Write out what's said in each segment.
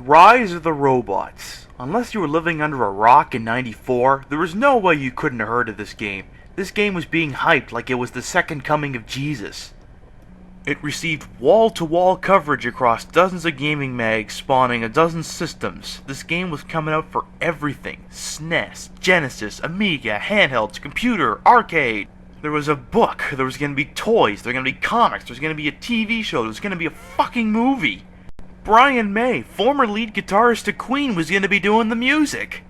Rise of the Robots. Unless you were living under a rock in '94, there was no way you couldn't have heard of this game. This game was being hyped like it was the second coming of Jesus. It received wall-to-wall coverage across dozens of gaming mags spawning a dozen systems. This game was coming out for everything. SNES, Genesis, Amiga, handhelds, computer, arcade. There was a book, there was going to be toys, there were going to be comics, there was going to be a TV show, there was going to be a fucking movie. Brian May, former lead guitarist of Queen, was going to be doing the music.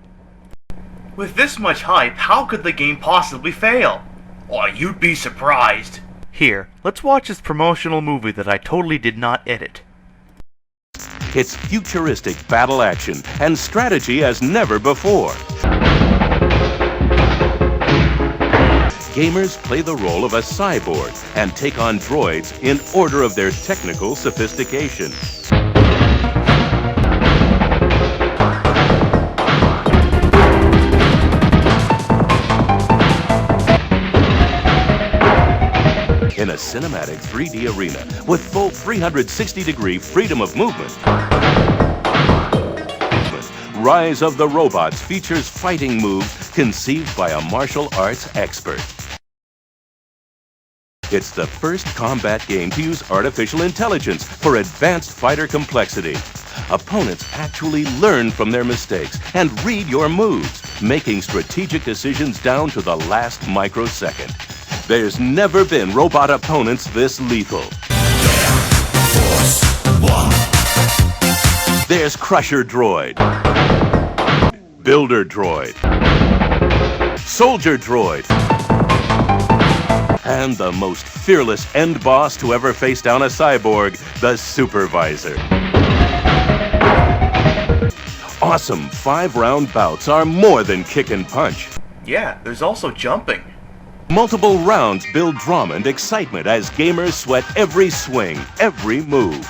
With this much hype, how could the game possibly fail? Oh, you'd be surprised. Here, let's watch this promotional movie that I totally did not edit. It's futuristic battle action and strategy as never before. Gamers play the role of a cyborg and take on droids in order of their technical sophistication. In a cinematic 3D arena with full 360-degree freedom of movement, Rise of the Robots features fighting moves conceived by a martial arts expert. It's the first combat game to use artificial intelligence for advanced fighter complexity. Opponents actually learn from their mistakes and read your moves, making strategic decisions down to the last microsecond. There's never been robot opponents this lethal. Force 1. There's Crusher Droid, Builder Droid, Soldier Droid, and the most fearless end boss to ever face down a cyborg, the Supervisor. Awesome 5-round bouts are more than kick and punch. Yeah, there's also jumping. Multiple rounds build drama and excitement as gamers sweat every swing, every move.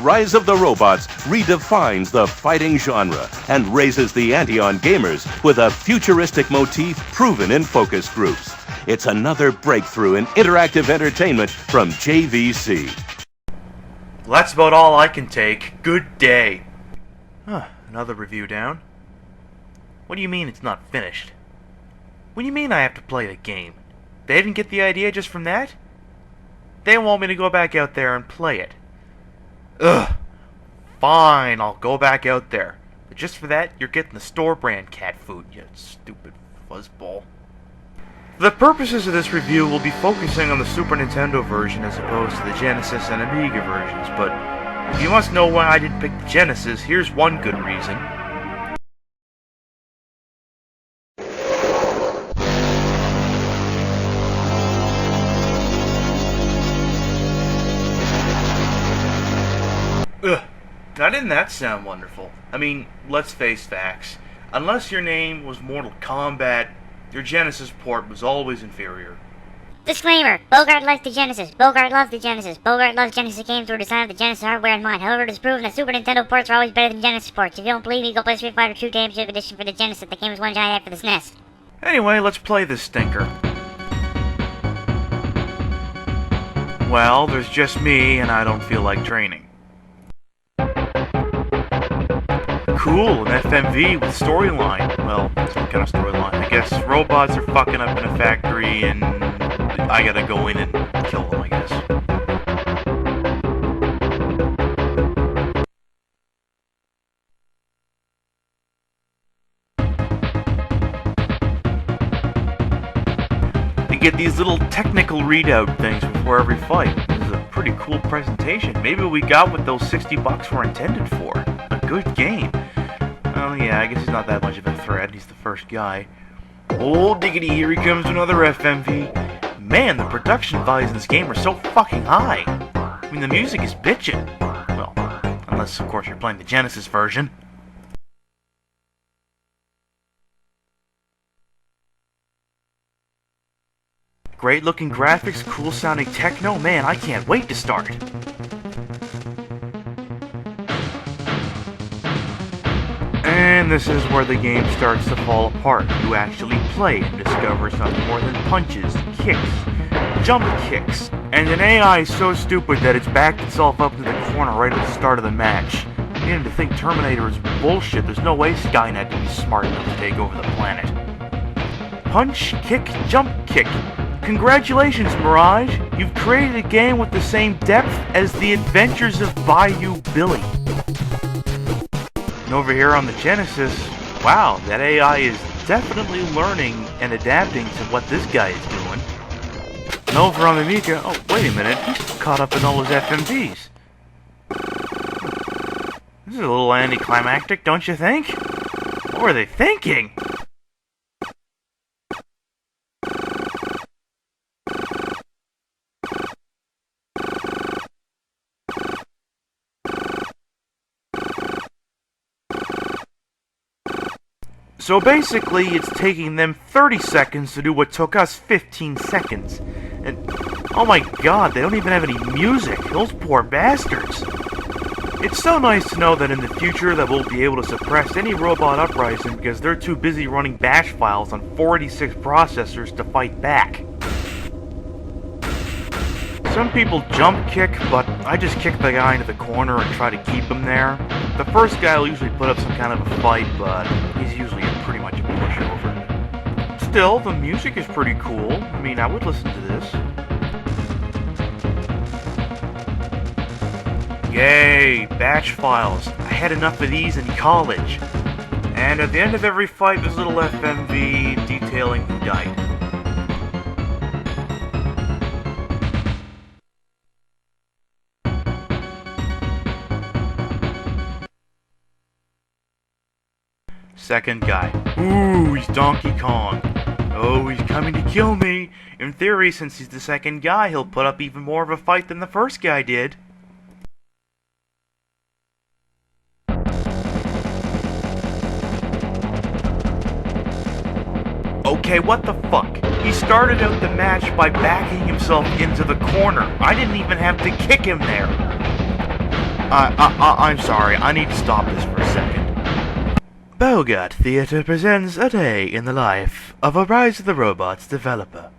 Rise of the Robots redefines the fighting genre and raises the ante on gamers with a futuristic motif proven in focus groups. It's another breakthrough in interactive entertainment from JVC. Well, that's about all I can take. Good day. Another review down. What do you mean it's not finished? What do you mean I have to play the game? They didn't get the idea just from that? They want me to go back out there and play it. Ugh. Fine, I'll go back out there. But just for that, you're getting the store brand cat food, you stupid fuzzball. For the purposes of this review, we'll be focusing on the Super Nintendo version as opposed to the Genesis and Amiga versions, but if you must know why I didn't pick the Genesis, here's one good reason. Ugh. Now didn't that sound wonderful? I mean, let's face facts. Unless your name was Mortal Kombat, your Genesis port was always inferior. Disclaimer: Bogart likes the Genesis. Bogart loves the Genesis. Bogart loves Genesis games through design of the Genesis hardware in mind. However, it is proven that Super Nintendo ports are always better than Genesis ports. If you don't believe me, go play Street Fighter 2 Championship Edition for the Genesis. The game is one giant ad for the SNES. Anyway, let's play this stinker. Well, there's just me, and I don't feel like training. Cool, an FMV with storyline. Well, some kind of storyline. I guess robots are fucking up in a factory, and I gotta go in and kill them, I guess. You get these little technical readout things before every fight. This is a pretty cool presentation. Maybe we got what those $60 were intended for. A good game. Well, yeah, I guess he's not that much of a threat. He's the first guy. Oh, diggity, here he comes, another FMV. Man, the production values in this game are so fucking high. I mean, the music is bitchin'. Well, unless, of course, you're playing the Genesis version. Great looking graphics, cool sounding techno. Man, I can't wait to start. And this is where the game starts to fall apart. You actually play and discover something more than punches, kicks, jump kicks, And an AI is so stupid that it's backed itself up to the corner right at the start of the match. Beginning to think Terminator is bullshit. There's no way Skynet can be smart enough to take over the planet. Punch, kick, jump, kick. Congratulations, Mirage! You've created a game with the same depth as The Adventures of Bayou Billy. And over here on the Genesis, wow, that AI is definitely learning and adapting to what this guy is doing. And over on the Amiga, oh, wait a minute, he's caught up in all his FMVs. This is a little anticlimactic, don't you think? What were they thinking? So basically, it's taking them 30 seconds to do what took us 15 seconds. And, oh my god, they don't even have any music. Those poor bastards. It's so nice to know that in the future that we'll be able to suppress any robot uprising because they're too busy running bash files on 486 processors to fight back. Some people jump kick, but I just kick the guy into the corner and try to keep him there. The first guy will usually put up some kind of a fight, but he's usually pretty much a pushover. Still, the music is pretty cool. I mean, I would listen to this. Yay, batch files. I had enough of these in college. And at the end of every fight, there's a little FMV detailing who died. Second guy. Ooh, he's Donkey Kong. Oh, he's coming to kill me. In theory, since he's the second guy, he'll put up even more of a fight than the first guy did. Okay, what the fuck? He started out the match by backing himself into the corner. I didn't even have to kick him there. I'm sorry, I need to stop this for a second. Bogart Theatre presents A Day in the Life of a Rise of the Robots developer.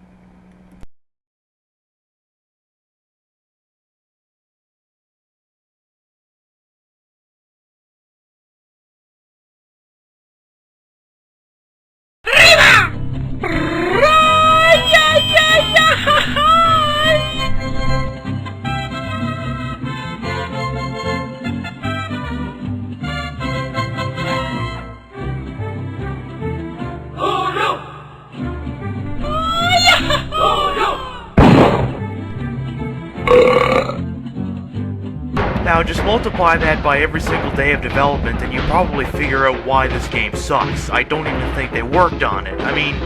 Now just multiply that by every single day of development and you probably figure out why this game sucks. I don't even think they worked on it. I mean,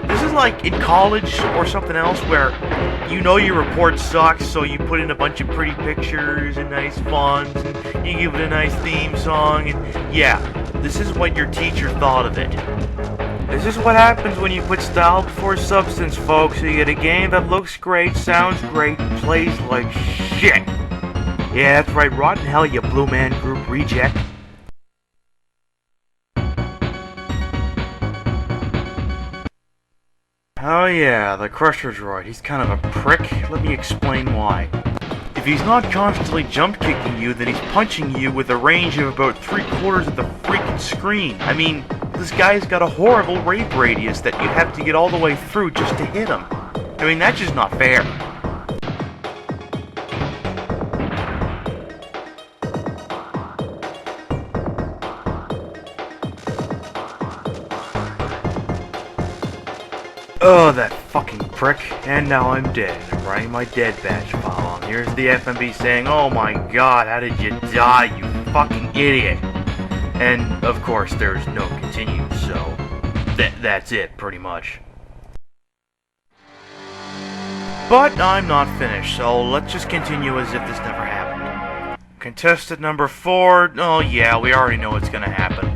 this is like in college or something else where you know your report sucks, so you put in a bunch of pretty pictures and nice fonts and you give it a nice theme song and yeah, this is what your teacher thought of it. This is what happens when you put style before substance, folks. You get a game that looks great, sounds great, plays like shit. Yeah, that's right, rotten hell, you Blue Man Group reject. Oh yeah, the Crusher droid, he's kind of a prick. Let me explain why. If he's not constantly jump kicking you, then he's punching you with a range of about 3/4 of the freaking screen. I mean, this guy's got a horrible rape radius that you have to get all the way through just to hit him. I mean, that's just not fair. Oh, that fucking prick. And now I'm dead. I'm writing my dead batch file on. Here's the FMV saying, oh my god, how did you die, you fucking idiot? And, of course, there's no continue, so that's it, pretty much. But I'm not finished, so let's just continue as if this never happened. Contestant number 4, oh yeah, we already know what's gonna happen.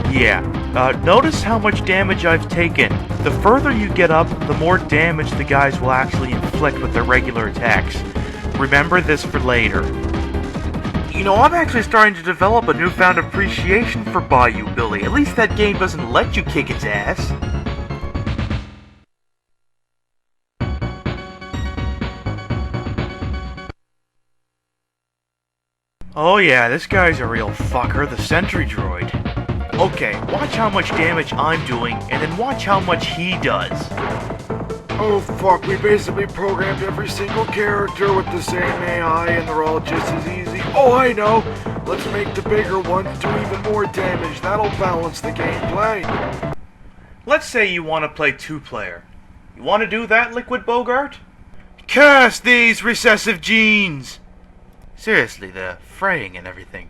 Yeah, notice how much damage I've taken. The further you get up, the more damage the guys will actually inflict with their regular attacks. Remember this for later. You know, I'm actually starting to develop a newfound appreciation for Bayou Billy. At least that game doesn't let you kick its ass. Oh yeah, this guy's a real fucker, the sentry droid. Okay, watch how much damage I'm doing, and then watch how much he does. Oh fuck, we basically programmed every single character with the same AI and they're all just as easy. Oh, I know! Let's make the bigger ones do even more damage. That'll balance the gameplay. Let's say you want to play 2-player. You want to do that, PlayItBogart? Curse these recessive genes! Seriously, the fraying and everything.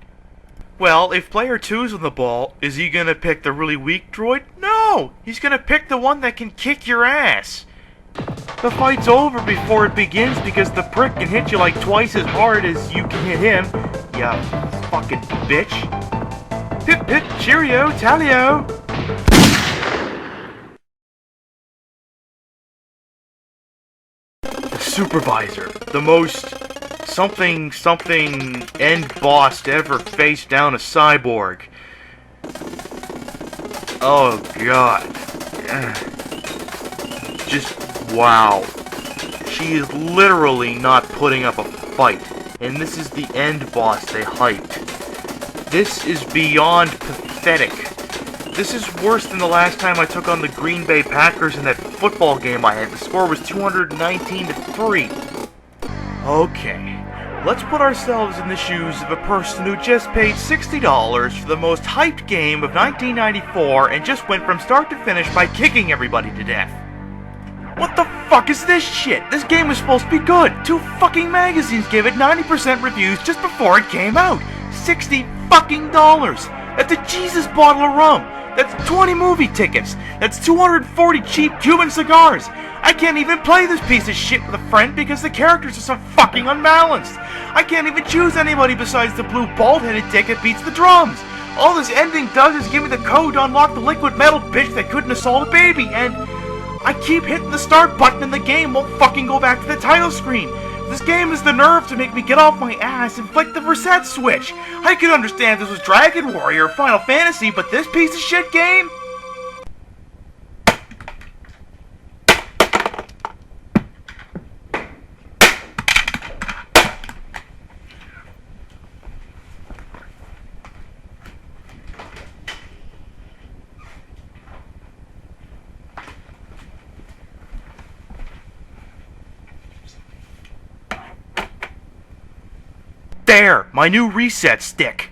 Well, if player 2's on the ball, is he gonna pick the really weak droid? No! He's gonna pick the one that can kick your ass! The fight's over before it begins because the prick can hit you like twice as hard as you can hit him. Ya fucking bitch. Pip pip, cheerio, talio! The supervisor, the most something end boss to ever face down a cyborg. Oh god. Just wow. She is literally not putting up a fight. And this is the end boss they hyped. This is beyond pathetic. This is worse than the last time I took on the Green Bay Packers in that football game I had. The score was 219-3. Okay, let's put ourselves in the shoes of a person who just paid $60 for the most hyped game of 1994 and just went from start to finish by kicking everybody to death. What the fuck is this shit? This game was supposed to be good. 2 fucking magazines gave it 90% reviews just before it came out. $60 fucking dollars. That's a Jesus bottle of rum. That's 20 movie tickets. That's 240 cheap Cuban cigars. I can't even play this piece of shit with a friend because the characters are so fucking unbalanced. I can't even choose anybody besides the blue bald-headed dick that beats the drums. All this ending does is give me the code to unlock the liquid metal bitch that couldn't assault a baby, and I keep hitting the start button and the game won't fucking go back to the title screen. This game has the nerve to make me get off my ass and flick the reset switch. I could understand if this was Dragon Warrior or Final Fantasy, but this piece of shit game? There! My new reset stick!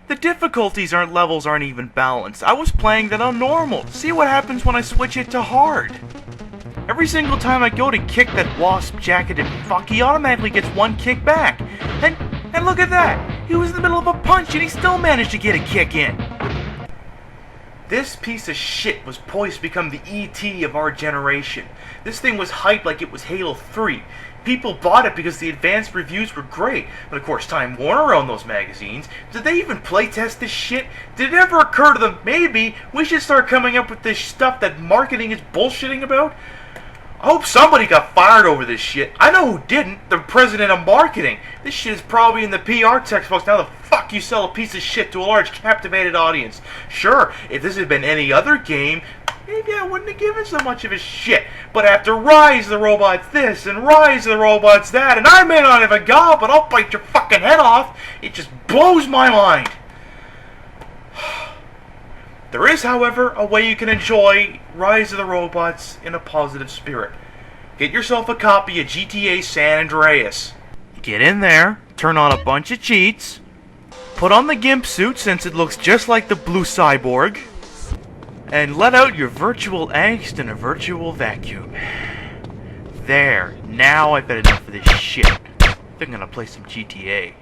The difficulties levels aren't even balanced. I was playing that on normal. See what happens when I switch it to hard. Every single time I go to kick that wasp-jacketed fuck, he automatically gets 1 kick back. And look at that! He was in the middle of a punch and he still managed to get a kick in. This piece of shit was poised to become the E.T. of our generation. This thing was hyped like it was Halo 3. People bought it because the advanced reviews were great. But of course, Time Warner owned those magazines. Did they even playtest this shit? Did it ever occur to them, maybe we should start coming up with this stuff that marketing is bullshitting about? I hope somebody got fired over this shit. I know who didn't. The president of marketing. This shit is probably in the PR textbooks. How the fuck you sell a piece of shit to a large captivated audience? Sure, if this had been any other game, maybe I wouldn't have given so much of a shit. But after Rise of the Robots this and Rise of the Robots that, and I may not have a go, but I'll bite your fucking head off, it just blows my mind. There is, however, a way you can enjoy Rise of the Robots in a positive spirit. Get yourself a copy of GTA San Andreas. Get in there, turn on a bunch of cheats, put on the GIMP suit since it looks just like the blue cyborg, and let out your virtual angst in a virtual vacuum. There, now I've had enough of this shit. I think I'm gonna play some GTA.